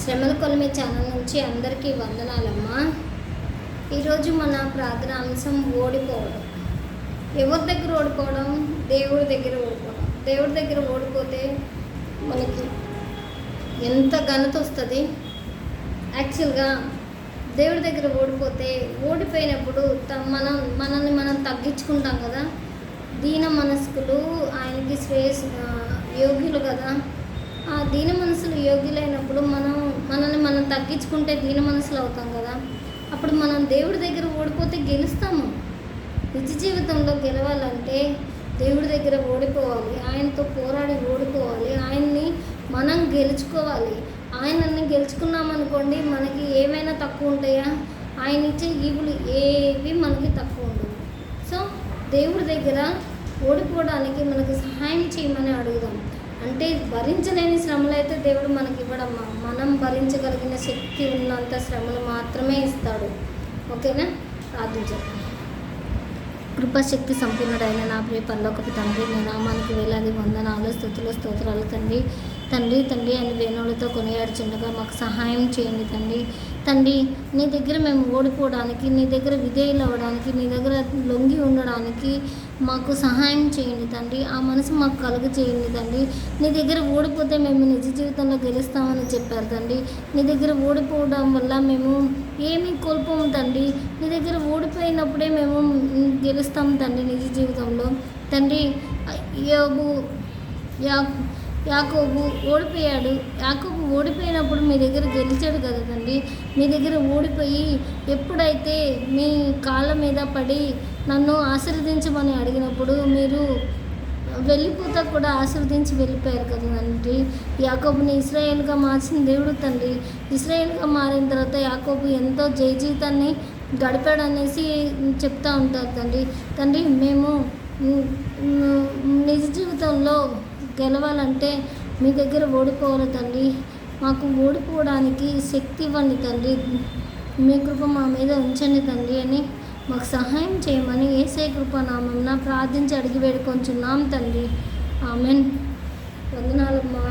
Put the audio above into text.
శ్రమల కొలిమే ఛానల్ నుంచి అందరికీ వందనాలమ్మా. ఈరోజు మన ప్రార్థన అంశం ఓడిపోవడం. ఎవరి దగ్గర ఓడిపోవడం? దేవుడి దగ్గర ఓడిపోవడం. దేవుడి దగ్గర ఓడిపోతే మనకి ఎంత ఘనత వస్తుంది. యాక్చువల్గా దేవుడి దగ్గర ఓడిపోయినప్పుడు మనల్ని మనం తగ్గించుకుంటాం కదా. దీన మనస్కులు ఆయనకి యోగ్యులు కదా. ఆ దీన మనసులు యోగ్యులైనప్పుడు మనల్ని మనం తగ్గించుకుంటే దీన మనసులు అవుతాం కదా. అప్పుడు మనం దేవుడి దగ్గర ఓడిపోతే గెలుస్తాము. నిజ జీవితంలో గెలవాలంటే దేవుడి దగ్గర ఓడిపోవాలి, ఆయనతో పోరాడి ఓడిపోవాలి, ఆయన్ని మనం గెలుచుకోవాలి. ఆయనని గెలుచుకున్నామనుకోండి, మనకి ఏమైనా తక్కువ ఉంటాయా? ఆయన ఇచ్చే ఈవులు ఏవి మనకి తక్కువ ఉండవు. సో దేవుడి దగ్గర ఓడిపోవడానికి మనకు సహాయం చేయమని అడుగుదాం. అంటే భరించలేని శ్రమలు అయితే దేవుడు మనకి ఇవ్వడమ్మా. మనం భరించగలిగిన శక్తి ఉన్నంత శ్రమలు మాత్రమే ఇస్తాడు. ఓకేనా? ప్రార్థించాం. కృపాశక్తి సంపూర్ణుడైన నా ప్రియ పరలోకపు తండ్రి, నీ నామానికి వేలాది వందనాలు, స్తుతులు, స్తోత్రాలు తండ్రి. తండ్రి అని వేణువులతో కొనియాడుచుండగా మాకు సహాయం చేయండి తండ్రి. నీ దగ్గర మేము ఓడిపోవడానికి, నీ దగ్గర విధేయులు అవ్వడానికి, నీ దగ్గర లొంగి ఉండడానికి మాకు సహాయం చేయండి తండ్రి. ఆ మనసు మాకు కలుగు చేయండి తండ్రి. నీ దగ్గర ఓడిపోతే మేము నిజ జీవితంలో గెలుస్తామని చెప్పారు తండ్రి. నీ దగ్గర ఓడిపోవడం వల్ల మేము ఏమీ కోల్పోము తండ్రి. నీ దగ్గర ఓడిపోయినప్పుడే మేము గెలుస్తాం తండ్రి నిజ జీవితంలో తండ్రి. యాకోబు ఓడిపోయాడు. యాకోబు ఓడిపోయినప్పుడు మీ దగ్గర గెలిచాడు కదా తండ్రి. మీ దగ్గర ఓడిపోయి ఎప్పుడైతే మీ కాళ్ళ మీద పడి నన్ను ఆశీర్వదించమని అడిగినప్పుడు మీరు వెళ్ళిపోతా కూడా ఆశీర్వదించి వెళ్ళిపోయారు కదా తండ్రి. యాకోబుని ఇశ్రాయేలుగా మార్చిన దేవుడు తండ్రి. ఇశ్రాయేలుగా మారిన తర్వాత యాకోబు ఎంతో జీవితాన్ని గడిపాడనేసి చెప్తూ ఉంటారు తండ్రి. మేము నిజ జీవితంలో గెలవాలంటే మీ దగ్గర ఓడిపోవాలి తండ్రి. మాకు ఓడిపోవడానికి శక్తి ఇవ్వండి తండ్రి. మీ కృప మా మీద ఉంచండి తండ్రి అని మాకు సహాయం చేయమని యేసయ్య కృపానామమున ప్రార్థించి అడిగి వేడుకొంచున్నాం తండ్రి. ఆమెన్. వందనాలమ్మా.